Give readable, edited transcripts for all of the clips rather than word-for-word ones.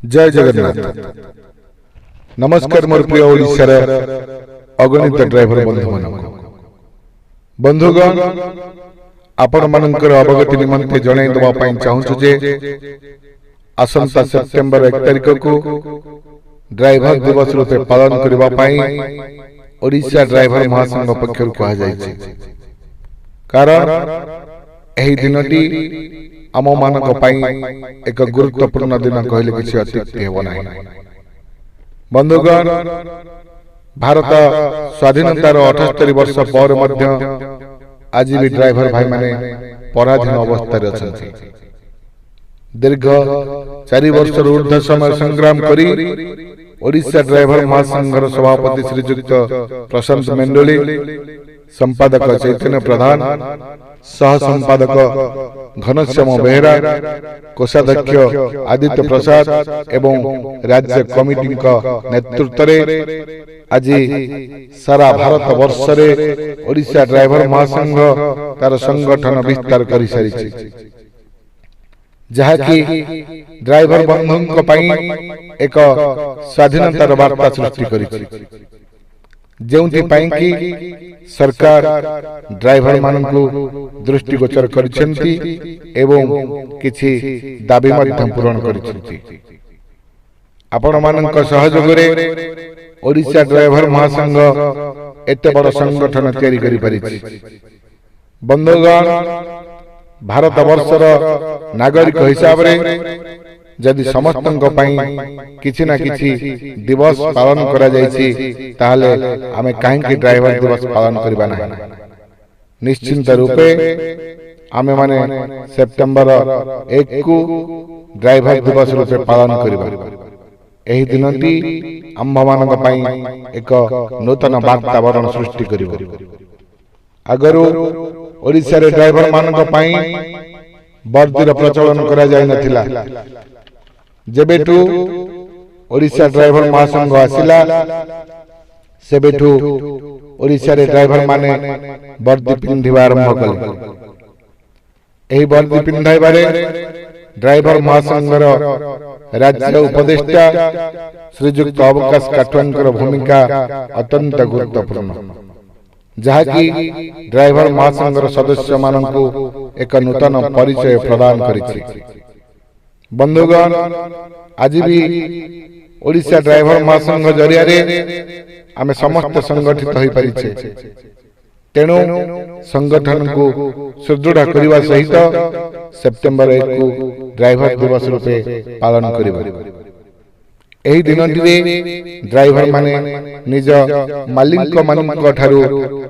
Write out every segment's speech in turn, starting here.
जय जगन्नाथ। नमस्कार मोर प्रिय ओडिशार अगणित ड्राइवर बंधु मान बंधुगण आपण मानकर अवगति निमंते जणाई देबा पई चाहूछु जे आसंता सेप्टेम्बर 1 तारिख को ड्राइवर दिवस रूपे पालन करबा पई ओडिशा ड्राइवर महासंघ पक्षरु कहा जायछि। कारण एही दिनटी आम मानक पई एक गुरुत्वपूर्ण दिन कहले किछि अतिशय हेबो नाही। बंधुगण भारत स्वाधीनतार 78 वर्ष पर मध्य आज भी ड्राइवर भाई माने पराधीन अवस्था रे अछंती। दीर्घ 4 वर्ष ऊर्ध्व समय संग्राम करी ओडिशा ड्राइवर महासंघर सभापति श्रीयुक्त प्रशांत मेंडोली, संपादक चैतन्य प्रधान, सह संपादक घनश्याम बेहरा, कोषाध्यक्ष आदित्य प्रसाद एवं राज्य कमिटी नेतृत्व में आज सारा भारत वर्ष रे ओडिशा ड्राइवर महासंघ तार संगठन विस्तार करि सारिछि, जहाँकि ड्राइवर बंधुओं पई एक स्वाधीनतार वार्ता सृष्टि करिछि, जेउथि पई कि सरकार ड्राइवर मानकु दृष्टिगोचर करिसेंती एवं किछि दाबी मध्य पूरण करिसेंती। आपण मानक सहयोग रे ओडिशा ड्राइवर महासंघ एते बड़ संगठन तैयारी करि परिछि। बंधुगण भारत वर्षर नागरिक हिसाब रे जदि समस्तंक पई किछि ना किछि दिवस पालन करा जायछि ताहाले आमे काहेकि ड्राइवर दिवस पालन करबा ना। निश्चिंत रूपे आमे माने सेप्टेम्बर 1 को ड्राइवर दिवस रूपे पालन करबा। एही दिनटी आम्भ मानक पई एक नूतन वातावरण सृष्टि करिवो। अगरु ओडिशा रे ड्राइवर मानक पई वर्दीर प्रचलन करा जाय नथिला। जेबेठू ओडिशा ड्राइवर महासंघ आसिला सेबेठू ओडिशा रे ड्राइवर माने वर्दी पिंधिबा आरंभ कले। एही वर्दी पिंधाइबारे ड्राइवर महासंघर राज्य उपदेष्टा श्रीयुक्त अवकाश काठवांकर भूमिका अत्यंत गुरुत्वपूर्ण, जहाँकि ड्राइवर महासंघर सदस्य मानकु एक नूतन परिचय प्रदान करिछि। बंधुगण आज भी ओडिशा ड्राइवर महासंघ जरिया रे आमे समस्त संगठित होई परिछे। तेणु संगठन को सुदृढ़ करबा सहित सेप्टेम्बर 1 को ड्राइवर दिवस रूपे पालन करिबा। एही दिनटी रे ड्राइवर माने निज मालिक मानक ठारू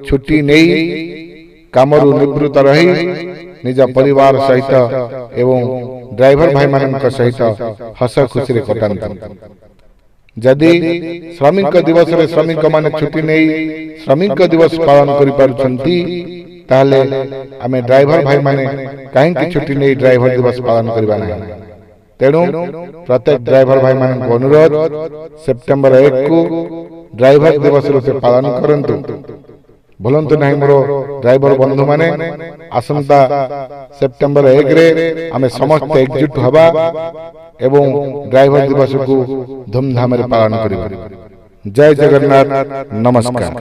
छुट्टी नेई कामरू निवृत्त रही निज परिवार सहित एवं ड्राइवर भाई मानक सहित हस खुशी रे कटांत। जदि श्रमिक दिवस रे श्रमिक माने छुट्टी नेई श्रमिक दिवस पालन करि पारुछंती ताले आमे ड्राइवर भाई माने काहेकि छुट्टी नेई ड्राइवर दिवस पालन करबा ना। तेणु प्रत्येक ड्राइवर भाई मानक अनुरोध सेप्टेम्बर 1 को ड्राइवर दिवस रूपे पालन करंतु। भूलंतु नहीं मोर ड्राइवर बंधु माने आसंता सेप्टेम्बर 1 रे आमे समस्त एकजुट हबा एवं ड्राइवर दिवस को धूमधाम रे पालन करिबा। जय जगन्नाथ। नमस्कार।